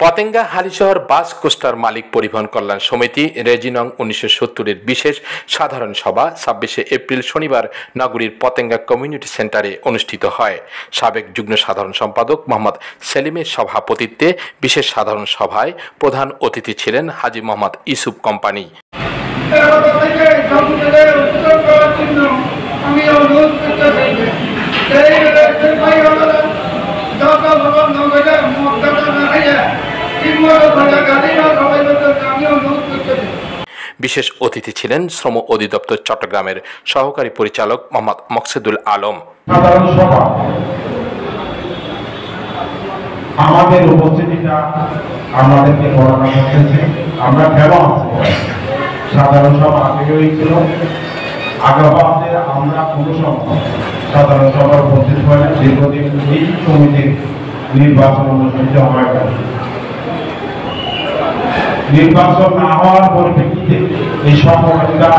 পতেঙ্গা হালিশহর বাস coaster মালিক পরিবহন কল্যাণ সমিতি রেজিনং 1970-এর বিশেষ সাধারণ সভা 26শে এপ্রিল শনিবার নগরীর পতেঙ্গা কমিউনিটি সেন্টারে অনুষ্ঠিত হয়। সাবেক যুগ্ম সাধারণ সম্পাদক মোহাম্মদ সেলিমের সভাপতিত্বে বিশেষ সাধারণ সভায় প্রধান অতিথি ছিলেন হাজী মোহাম্মদ ইউসুফ কোম্পানি। বিশেষ অতিথি ছিলেন শ্রম অধিদপ্তর চট্টগ্রামের সহকারী পরিচালক মোহাম্মদ মকসুদুল আলম। সাধারণ সভা আমাদের উপস্থিতিটা আমাদেরকে বর্ণনা করতেছে। আমরা কেন আছি? সাধারণ সভা আগে হয়েছিল, আগামীতে আমরা কোনো সময় সাধারণ সভার উপস্থিত হয়ে দীর্ঘদিন এই সমিতির নির্বাচন অনুষ্ঠিত হয়। নির্বাচন না হওয়ার পরিপ্রেক্ষিতে এই সংগঠনটা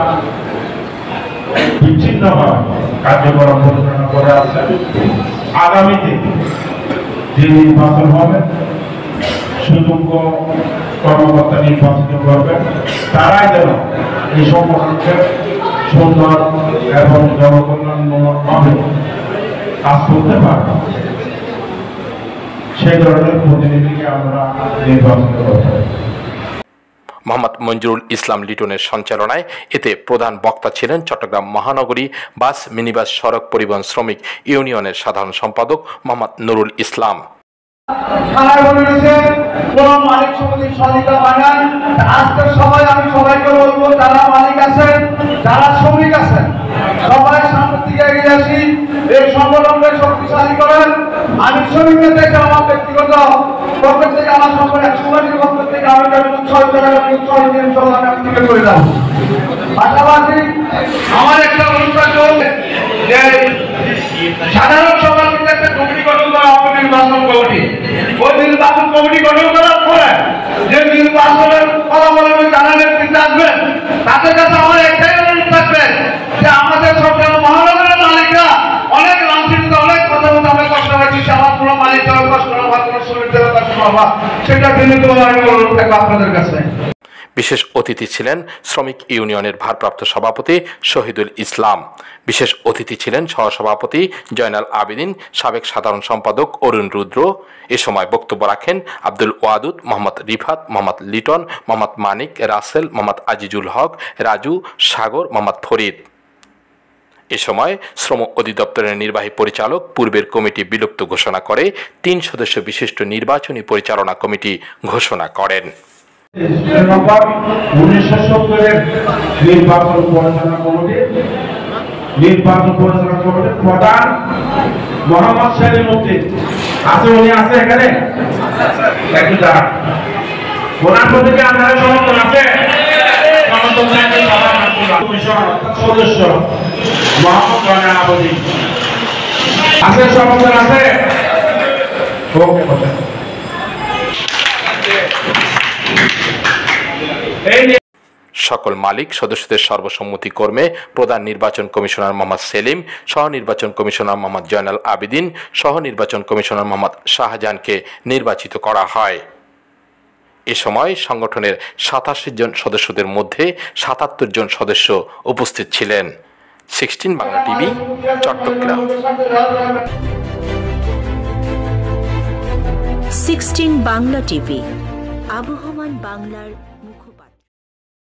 বিচ্ছিন্নভাবে কার্যক্রম পরিচালনা করে আসছে। আগামীতে যে নির্বাচন হবে, সুযোগ্য কর্মকর্তা নির্বাচিত করবেন, তারাই যেন এই সংগঠনকে সুন্দর এবং জনকল্যাণমূলকভাবে কাজ করতে পারবে, সেই ধরনের প্রতিনিধিকে আমরা নির্বাচিত করব। মোহাম্মদ মঞ্জুরুল ইসলাম লিটনের সঞ্চালনায় এতে প্রধান বক্তা ছিলেন চট্টগ্রাম মহানগরী বাস মিনিবাস সড়ক পরিবহন শ্রমিক ইউনিয়নের সাধারণ সম্পাদক মোহাম্মদ নুরুল ইসলাম। আজকের সবাই আমি সবাইকে বলবো, যারা মালিক আছেন, যারা শ্রমিক আছেন, সবাই সামনের দিকে এগিয়ে আসি, এই সংগঠনকে শক্তিশালী করেন। আমি শ্রমিকদের থেকে আমার ব্যক্তিগত পক্ষ থেকে আমার সমাজের পক্ষ থেকে আমি করে যাব। পাশাপাশি আমার একটা অনুরোধ যে সাধারণ সভার মধ্যে একটা কমিটি গঠন করা হবে, নির্বাচন কমিটি। ওই নির্বাচন কমিটি গঠন করার পরে যে নির্বাচনের ফলাফল যারা নেতৃত্বে আসবেন, তাদের কাছে আমার একটাই অনুরোধ থাকবে যে আমাদের সরকার মহানগরের মালিকরা অনেক লাঞ্ছিত, অনেক কথা বলতে অনেক কষ্ট হয়েছে। আমার কোনো মালিক দেওয়ার কষ্ট না হওয়ার কোনো শ্রমিক দেওয়ার কষ্ট না হওয়া, সেটা বিনীতভাবে অনুরোধ থাকবে আপনাদের কাছে। বিশেষ অতিথি ছিলেন শ্রমিক ইউনিয়নের ভারপ্রাপ্ত সভাপতি শহীদুল ইসলাম। বিশেষ অতিথি ছিলেন সহসভাপতি জয়নাল আবেদিন, সাবেক সাধারণ সম্পাদক অরুণ রুদ্র। এ সময় বক্তব্য রাখেন আব্দুল ওয়াদুদ, মোহাম্মদ রিফাত, মোহাম্মদ লিটন, মোহাম্মদ মানিক, রাসেল, মোহাম্মদ আজিজুল হক, রাজু, সাগর, মোহাম্মদ ফরিদ। এ সময় শ্রম অধিদপ্তরের নির্বাহী পরিচালক পূর্বের কমিটি বিলুপ্ত ঘোষণা করে 3 সদস্য বিশিষ্ট নির্বাচনী পরিচালনা কমিটি ঘোষণা করেন। 1970-এর নির্বাচন পরিচালনা কমিটির প্রধান মোহাম্মদ সেলিম উদ্দিন আছে। উনি আছে এখানে? একটু দাঁড়ান। ওনার প্রতি কি আপনারা সমর্থন আছে? সদস্য মোহাম্মদ জয়নাল আবেদিন আছে, সমর্থন আছে? সকল মালিক সদস্যদের সর্বসম্মতিক্রমে প্রধান নির্বাচন কমিশনার মোহাম্মদ সেলিম, সহ নির্বাচন কমিশনার মোহাম্মদ জয়নাল আবেদিন, সহ নির্বাচন কমিশনার মোহাম্মদ শাহজাহানকে নির্বাচিত করা হয়। এ সময় সংগঠনের 87 জন সদস্যদের মধ্যে 77 জন সদস্য উপস্থিত ছিলেন। 16 বাংলা টিভি, চট্টগ্রাম। 16 বাংলা টিভি, আবহমান বাংলার মুখপাত্র।